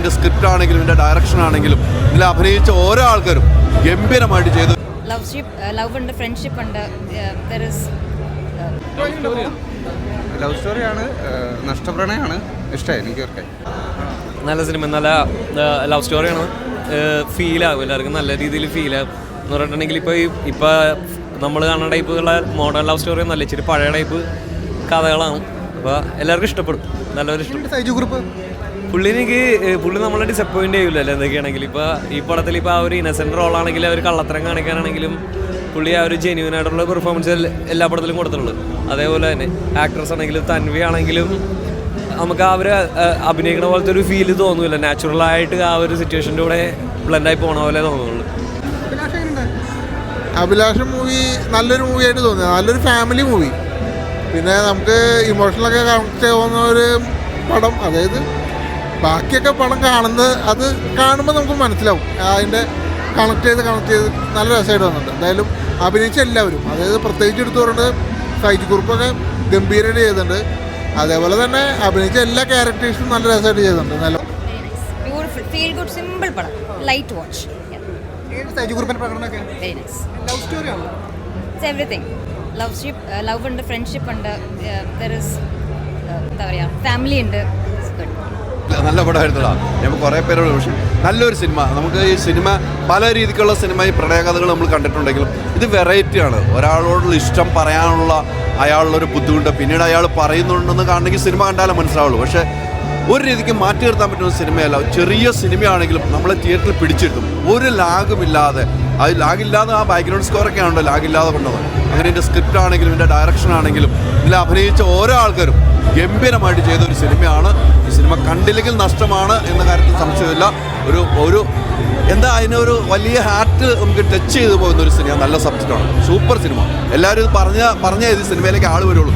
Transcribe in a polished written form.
ഇതിൻ്റെ സ്ക്രിപ്റ്റ് ആണെങ്കിലും ഇതിൻ്റെ ഡയറക്ഷൻ ആണെങ്കിലും ഇതിൽ അഭിനയിച്ച ഓരോ ആൾക്കാരും ഗംഭീരമായിട്ട് ചെയ്തു. ലവ് ഉണ്ട്, ഫ്രണ്ട്ഷിപ്പ് ഉണ്ട്. ലവ് സ്റ്റോറിയാണ്, നഷ്ടപ്രണയമാണ്. ഇഷ്ടമായി എനിക്ക്. നല്ല സിനിമ, നല്ല ലവ് സ്റ്റോറിയാണ്. ഫീലാകും, എല്ലാവർക്കും നല്ല രീതിയിൽ ഫീലാകും എന്ന് പറഞ്ഞിട്ടുണ്ടെങ്കിൽ ഇപ്പോൾ നമ്മൾ കാണുന്ന ടൈപ്പുള്ള മോഡേൺ ലവ് സ്റ്റോറി ഒന്നല്ല, ഇച്ചിരി പഴയ ടൈപ്പ് കഥകളാണ്. അപ്പോൾ എല്ലാവർക്കും ഇഷ്ടപ്പെടും, നല്ലൊരു ഇഷ്ടം. സൈജു ഗ്രൂപ്പ് പുള്ളി നമ്മളെ ഡിസപ്പോയിൻ്റ് ചെയ്യില്ലല്ലോ എന്തൊക്കെയാണെങ്കിലും. ഇപ്പോൾ ഈ പടത്തിൽ ഇപ്പോൾ ആ ഒരു ഇന്നസെൻറ്റ് റോളാണെങ്കിലും അവർ കള്ളത്തരം കാണിക്കാനാണെങ്കിലും പുള്ളി ആ ഒരു ജെന്യൂൻ ആയിട്ടുള്ള പെർഫോമൻസ് എല്ലാ പടത്തിലും കൊടുത്തിട്ടുള്ളൂ. അതേപോലെ തന്നെ ആക്ട്രസ് ആണെങ്കിലും തൻവി ആണെങ്കിലും നമുക്ക് അവർ അഭിനയിക്കുന്ന പോലത്തെ ഒരു ഫീല് തോന്നില്ല. നാച്ചുറലായിട്ട് ആ ഒരു സിറ്റുവേഷൻ്റെ കൂടെ ബ്ലെൻഡായി പോണ പോലെ തോന്നുള്ളൂ. അഭിലാഷം മൂവി നല്ലൊരു മൂവിയായിട്ട് തോന്നി, നല്ലൊരു ഫാമിലി മൂവി. പിന്നെ നമുക്ക് ഇമോഷണലൊക്കെ കണക്ട് ആവുന്ന ഒരു പടം. അതായത് ബാക്കിയൊക്കെ പടം അത് കാണുമ്പോൾ നമുക്ക് മനസ്സിലാവും അതിൻ്റെ കണക്ട് ചെയ്ത് നല്ല രസമായിട്ട് വന്നിട്ടുണ്ട്. എന്തായാലും അഭിനയിച്ച എല്ലാവരും, അതായത് പ്രത്യേകിച്ച് എടുത്തു പറഞ്ഞിട്ട് സൈജു കുറുപ്പൊക്കെ ഗംഭീരമായിട്ട് ചെയ്തിട്ടുണ്ട്. അതേപോലെ തന്നെ അഭിനയിച്ച എല്ലാ ക്യാരക്ടേഴ്സും നല്ല രസമായിട്ട് ചെയ്തിട്ടുണ്ട്. നല്ല ബ്യൂട്ടിഫുൾ, ഫീൽ ഗുഡ്, സിമ്പിൾ പടം, ലൈറ്റ് വാച്ച്. സൈജു ഗ്രൂപ്പിൻ്റെ പ്രകടനമൊക്കെ വെരി നൈസ്. ലവ് സ്റ്റോറിയാണ്. It's everything. ലവ് ഉണ്ട്, ഫ്രണ്ട്ഷിപ്പ് ഉണ്ട്. എന്താ പറയുക, ഫാമിലി ഉണ്ട്. നല്ല പടമായിരുന്നടാ. ഞാൻ കുറേ പേരോട് പക്ഷേ നല്ലൊരു സിനിമ. നമുക്ക് ഈ സിനിമ പല രീതിക്കുള്ള സിനിമ, ഈ പ്രണയകഥകൾ നമ്മൾ കണ്ടിട്ടുണ്ടെങ്കിലും ഇത് വെറൈറ്റിയാണ്. ഒരാളോടുള്ള ഇഷ്ടം പറയാനുള്ള അയാളുള്ളൊരു ബുദ്ധിമുട്ട് പിന്നീട് അയാൾ പറയുന്നുണ്ടെന്ന് കാണണമെങ്കിൽ സിനിമ കണ്ടാലേ മനസ്സിലാവുള്ളൂ. പക്ഷേ ഒരു രീതിക്ക് മാറ്റി നിർത്താൻ പറ്റുന്ന സിനിമയല്ല. ചെറിയ സിനിമയാണെങ്കിലും നമ്മളെ തിയേറ്ററിൽ പിടിച്ചിരുത്തും, ഒരു ലാഗുമില്ലാതെ. അത് ലാഗില്ലാതെ ആ ബാക്ക്ഗ്രൗണ്ട് സ്കോറൊക്കെ ആണല്ലോ ലാഗില്ലാതെ കൊണ്ടത്. അങ്ങനെ ഇതിൻ്റെ സ്ക്രിപ്റ്റ് ആണെങ്കിലും ഇതിൻ്റെ ഡയറക്ഷൻ ആണെങ്കിലും ഇതിൽ അഭിനയിച്ച ഓരോ ആൾക്കാരും ഗംഭീരമായിട്ട് ചെയ്തൊരു സിനിമയാണ്. ഈ സിനിമ കണ്ടില്ലെങ്കിൽ നഷ്ടമാണ് എന്ന കാര്യത്തിൽ സംശയമില്ല. ഒരു എന്താ അതിനൊരു വലിയ ഹാർട്ട് നമുക്ക് ടച്ച് ചെയ്തു പോകുന്ന ഒരു സിനിമ. നല്ല സബ്ജക്റ്റാണ്, സൂപ്പർ സിനിമ. എല്ലാവരും ഇത് പറഞ്ഞ ഇത് സിനിമയിലേക്ക് ആൾ വരുള്ളൂ.